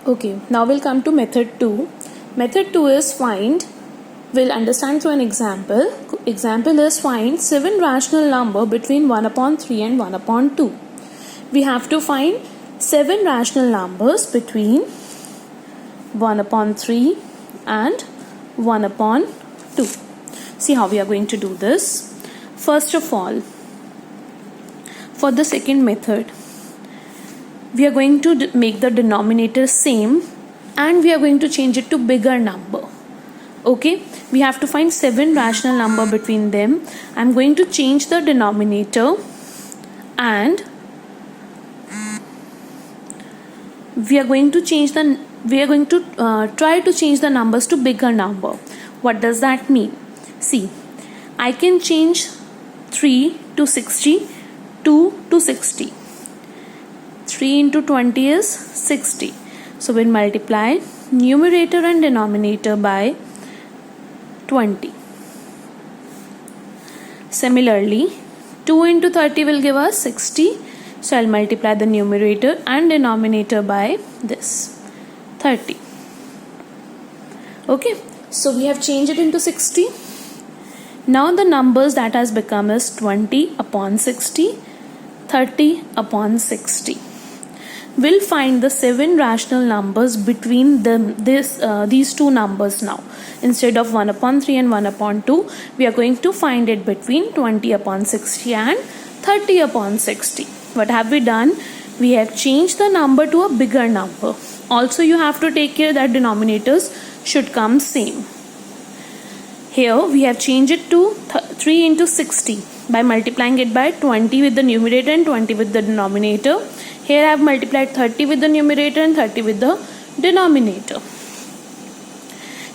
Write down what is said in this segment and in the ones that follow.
Okay, now we'll come to method 2. Method 2 is find. We'll understand through an example. Example is find 7 rational number between 1 upon 3 and 1 upon 2. We have to find 7 rational numbers between 1 upon 3 and 1 upon 2. See how we are going to do this. First of all, for the second method, we are going to make the denominator same and we are going to change it to bigger number. Okay, we have to find 7 rational number between them. I'm going to change the denominator and we are going to try to change the numbers to bigger number. What does that mean? See, I can change 3 to 60, 2 to 60. 3 into 20 is 60. So we'll multiply numerator and denominator by 20. Similarly, 2 into 30 will give us 60. So I'll multiply the numerator and denominator by this 30. Okay, so we have changed it into 60. Now the numbers that has become is 20 upon 60, 30 upon 60. We'll find the 7 rational numbers between them, these two numbers now. Instead of 1 upon 3 and 1 upon 2, we are going to find it between 20 upon 60 and 30 upon 60. What have we done? We have changed the number to a bigger number. Also, you have to take care that denominators should come same. Here, we have changed it to 3 into 60 by multiplying it by 20 with the numerator and 20 with the denominator. Here I have multiplied 30 with the numerator and 30 with the denominator.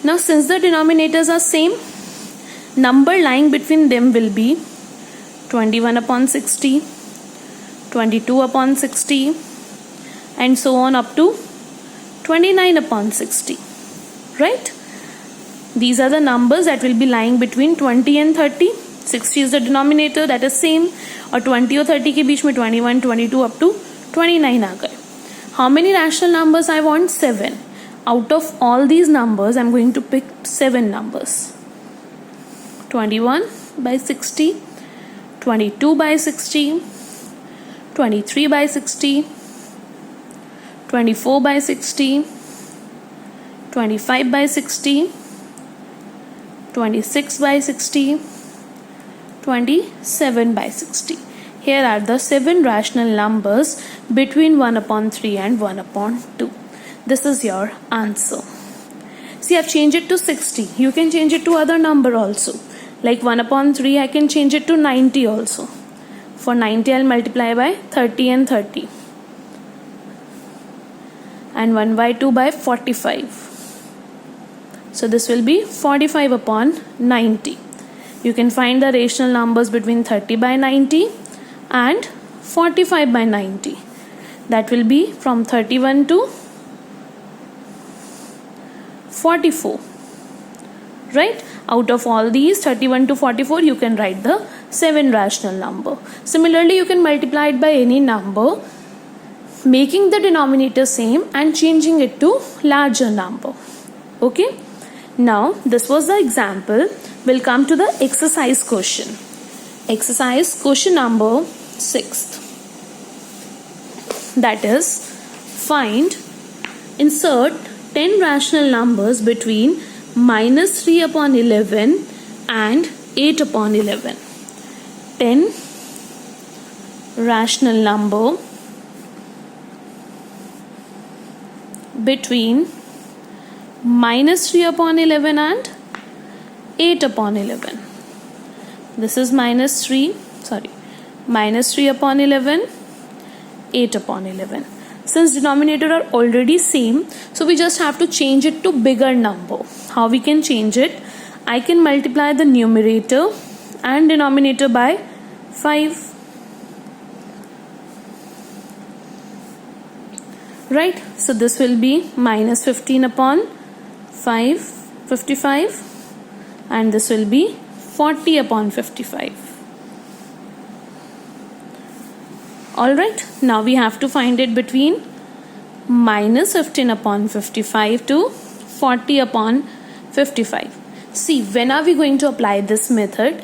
Now since the denominators are same, number lying between them will be 21 upon 60, 22 upon 60 and so on up to 29 upon 60. Right? These are the numbers that will be lying between 20 and 30. 60 is the denominator, that is same, और 20 और 30 के बीच में 21, 22 up to 29 आ गए. How many rational numbers I want? 7. Out of all these numbers, I'm going to pick 7 numbers. 21 by 60, 22 by 60, 23 by 60, 24 by 60, 25 by 60, 26 by 60, 27 by 60. Here are the 7 rational numbers between 1 upon 3 and 1 upon 2. This is your answer. See, I've changed it to 60. You can change it to other number also. Like 1 upon 3, I can change it to 90 also. For 90, I'll multiply by 30 and 30. And 1 by 2 by 45. So this will be 45 upon 90. You can find the rational numbers between 30 by 90 and 45 by 90. That will be from 31 to 44. Right? Out of all these 31 to 44, you can write the 7 rational number. Similarly, you can multiply it by any number, making the denominator same and changing it to larger number. Okay? Now, this was the example. We'll come to the exercise question. Exercise question number 6. That is, insert 10 rational numbers between minus 3 upon 11 and 8 upon 11. 10 rational number between minus 3 upon 11 and 8 upon 11. This is minus 3 upon 11, 8 upon 11. Since denominator are already same, so we just have to change it to bigger number. How we can change it? I can multiply the numerator and denominator by 5. Right? So this will be minus 15 upon 55. And this will be 40 upon 55. Alright, now we have to find it between minus 15 upon 55 to 40 upon 55. See, when are we going to apply this method?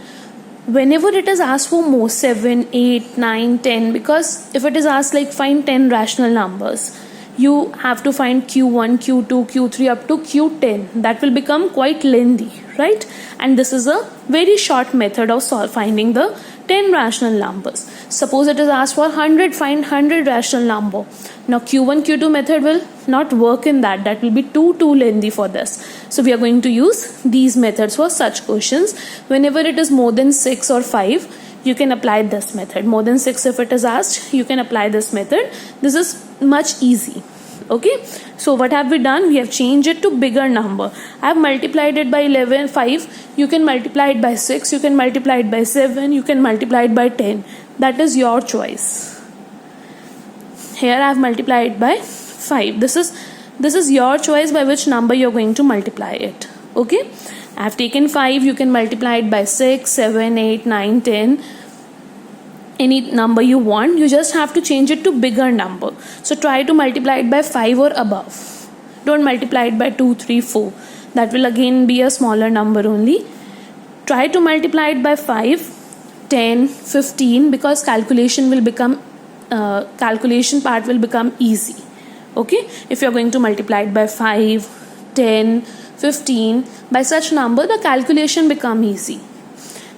Whenever it is asked for more, 7, 8, 9, 10, because if it is asked like find 10 rational numbers, you have to find Q1, Q2, Q3 up to Q10. That will become quite lengthy, right? And this is a very short method of finding the 10 rational numbers. Suppose it is asked for 100, find 100 rational number. Now Q1, Q2 method will not work in that. That will be too lengthy for this. So we are going to use these methods for such questions. Whenever it is more than 6 or 5, you can apply this method. More than 6 if it is asked, you can apply this method. This is much easy. Okay, so what have we done? We have changed it to bigger number. I have multiplied it by 5. You can multiply it by 6. You can multiply it by 7. You can multiply it by 10. That is your choice. Here I have multiplied it by 5. This is your choice by which number you are going to multiply it. Okay, I have taken 5. You can multiply it by 6, 7, 8, 9, 10. Any number you want. You just have to change it to bigger number. So try to multiply it by 5 or above. Don't multiply it by 2, 3, 4. That will again be a smaller number only. Try to multiply it by 5, 10, 15, because calculation part will become easy. Okay, if you are going to multiply it by 5, 10, 15, by such number the calculation become easy.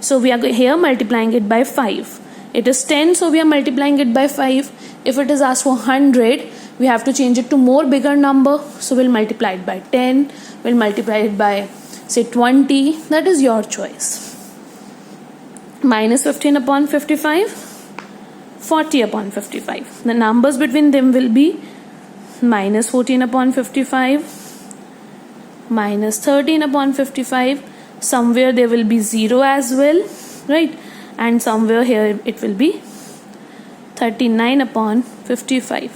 So we are here multiplying it by 5. It is 10, so we are multiplying it by 5. If it is asked for 100, we have to change it to more bigger number. So we'll multiply it by 10. We'll multiply it by say 20. That is your choice. Minus 15 upon 55, 40 upon 55. The numbers between them will be minus 14 upon 55, minus 13 upon 55. Somewhere there will be 0 as well, right? And somewhere here it will be 39 upon 55.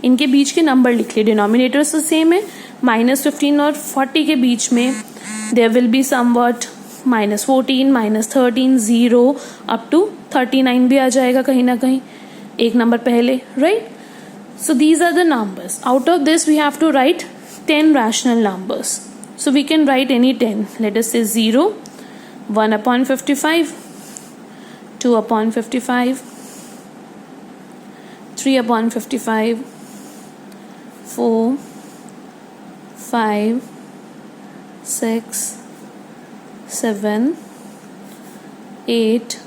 इनके बीच के number लिख लिए. Denominator तो same है. minus 15 और 40 के बीच में there will be somewhat minus 14, minus 13, 0 up to 39 भी आ जाएगा कहीं ना कहीं एक नंबर पहले, right? So these are the numbers. Out of this we have to write 10 rational numbers. So we can write any 10. Let us say 0, 1 upon 55, 2 upon 55, 3 upon 55, 4, 5, 6, 7, 8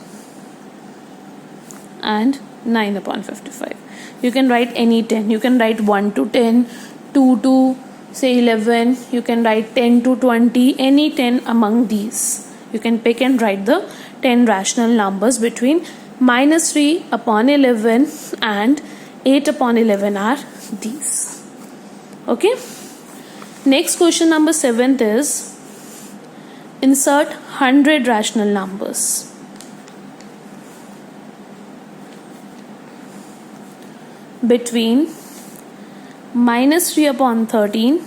and 9 upon 55. You can write any 10. You can write 1 to 10, 2 to say 11. You can write 10 to 20, any 10 among these. You can pick and write the 10 rational numbers between minus 3 upon 11 and 8 upon 11 are these. Okay. Next question number 7th is insert 100 rational numbers. Between minus 3 upon 13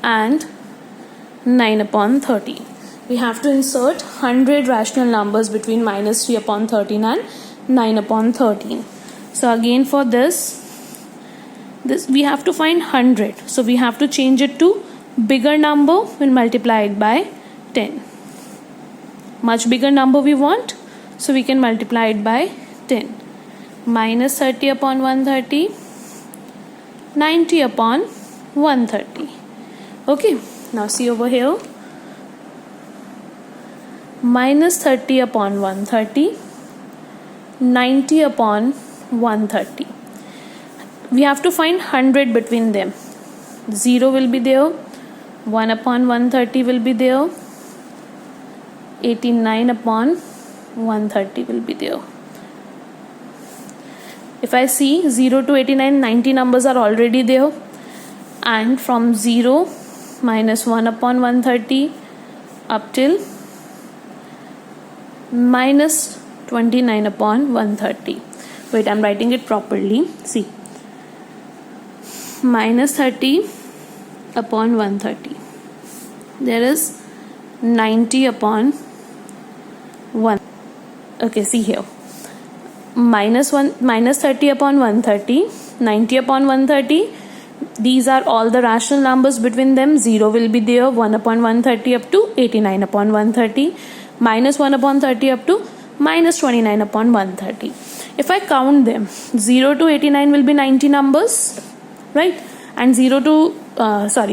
and 9 upon 13. We have to insert 100 rational numbers between minus 3 upon 13 and 9 upon 13. So again for this we have to find 100. So we have to change it to bigger number. We'll multiply it by 10. Much bigger number we want, so we can multiply it by 10. Minus 30 upon 130, 90 upon 130. Okay, now see over here. Minus 30 upon 130, 90 upon 130. We have to find 100 between them. 0 will be there, 1 upon 130 will be there, 89 upon 130 will be there. If I see 0 to 89, 90 numbers are already there, and from 0 minus 1 upon 130 up till minus 29 upon 130. Wait, I'm writing it properly. See, minus 30 upon 130. There is 90 upon 1. Okay, see here. Minus 30 upon 130, 90 upon 130, These are all the rational numbers between them. 0 will be there, 1 upon 130 up to 89 upon 130, minus 1 upon 30 up to minus 29 upon 130. If I count them, 0 to 89 will be 90 numbers, right? And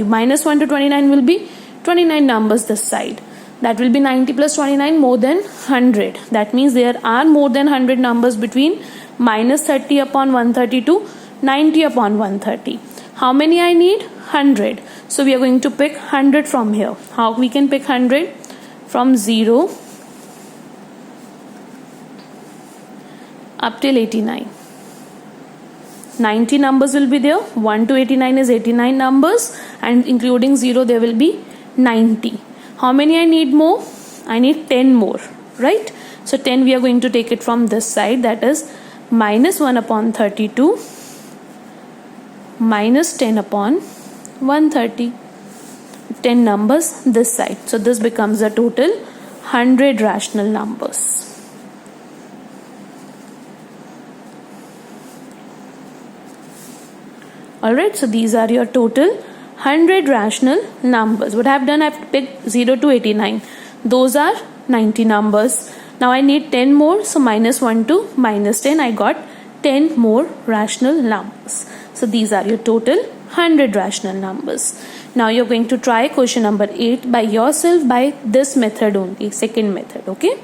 minus 1 to 29 will be 29 numbers this side. That will be 90 plus 29, more than 100. That means there are more than 100 numbers between minus 30 upon 130 to 90 upon 130. How many I need? 100. So we are going to pick 100 from here. How we can pick 100? From 0 up till 89. 90 numbers will be there. 1 to 89 is 89 numbers, and including 0 there will be 90. How many I need more? I need 10 more, right? So 10 we are going to take it from this side, that is minus 1 upon 32 minus 10 upon 130. 10 numbers this side. So this becomes a total 100 rational numbers. Alright, so these are your total 100 rational numbers. What I have done, I have picked 0 to 89. Those are 90 numbers. Now I need 10 more. So minus 1 to minus 10, I got 10 more rational numbers. So these are your total 100 rational numbers. Now you're going to try question number 8 by yourself by this method only, second method, okay?